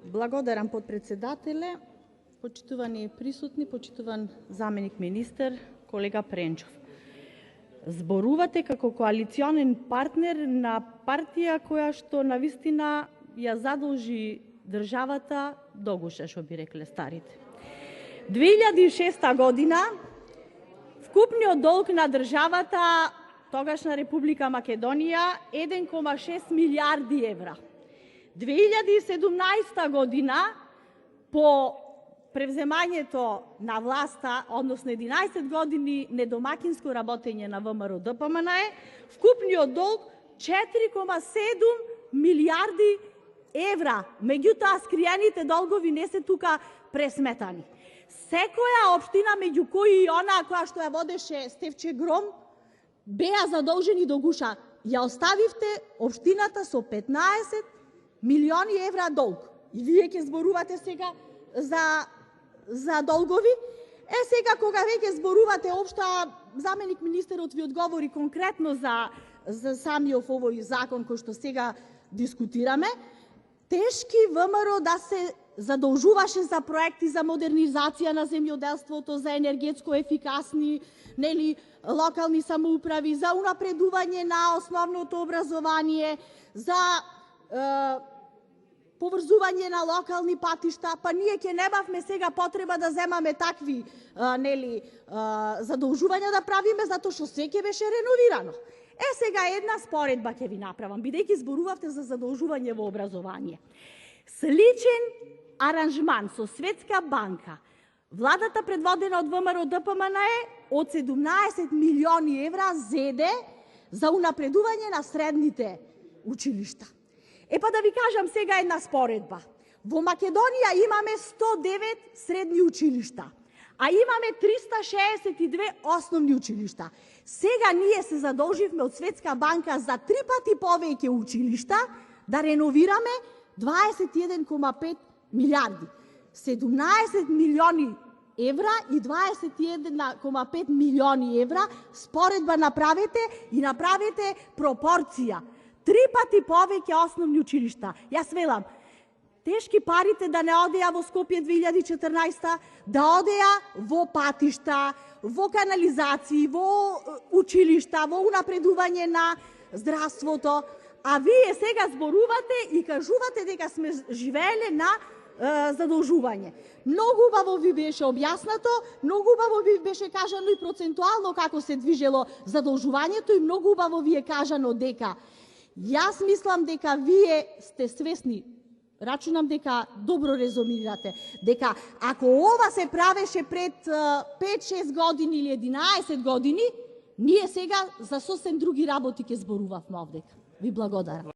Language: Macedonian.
Благодарам, потпредседателе. Почитувани присутни, почитуван заменик министер, колега Пренчов. Зборувате како коалиционен партнер на партија која што навистина ја задолжи државата до гуша, што би рекле старите. 2006 година вкупниот долг на државата, тогашна Република Македонија, 1,6 милиарди евра. 2017 година, по превземањето на власта, односно 11 години недомакинско работење на ВМРО-ДПМНЕ, вкупниот долг 4,7 милиарди евра. Меѓутоа, скриените долгови не се тука пресметани. Секоја општина, меѓу кои и она која што ја водеше Стефче Гром, беа задолжени до гуша. Ја оставивте општината со 15 милиони евра долг. И вие ќе зборувате сега за долгови. Сега кога веќе зборувате општа, заменик министерот ви одговори конкретно за самиот овој закон кој што сега дискутираме. Тешки ВМРО да се задолжуваше за проекти за модернизација на земјоделството, за енергетско ефикасни локални самоуправи, за унапредување на основното образование, за поврзување на локални патишта, па ние ќе немавме сега потреба да земаме такви задолжувања да правиме, затоа што се ќе беше реновирано. Сега една споредба ќе ви направам, бидејќи зборувавте за задолжување во образование. Сличен аранжман со Светска банка, владата предводена од ВМРО-ДПМНЕ од 17 милиони евра зеде за унапредување на средните училишта. Па да ви кажам сега една споредба. Во Македонија имаме 109 средни училишта, а имаме 362 основни училишта. Сега ние се задолживме од Светска банка за 3 пати повеќе училишта да реновираме 21,5 милиарди. 17 милиони евра и 21,5 милиони евра споредба направете и направете пропорција. 3 пати повеќе основни училишта. Јас велам, тешки парите да не одеа во Скопје 2014, да одеа во патишта, во канализации, во училишта, во унапредување на здравството, а вие сега зборувате и кажувате дека сме живееле на задолжување. Многу убаво ви беше објаснато, многу убаво ви беше кажано и процентуално како се движело задолжувањето и многу убаво ви е кажано дека јас мислам дека вие сте свесни, рачунам дека добро резумирате, дека ако ова се правеше пред 5-6 години или 11 години, ние сега за сосем други работи ќе зборувавме овдека. Ви благодарам.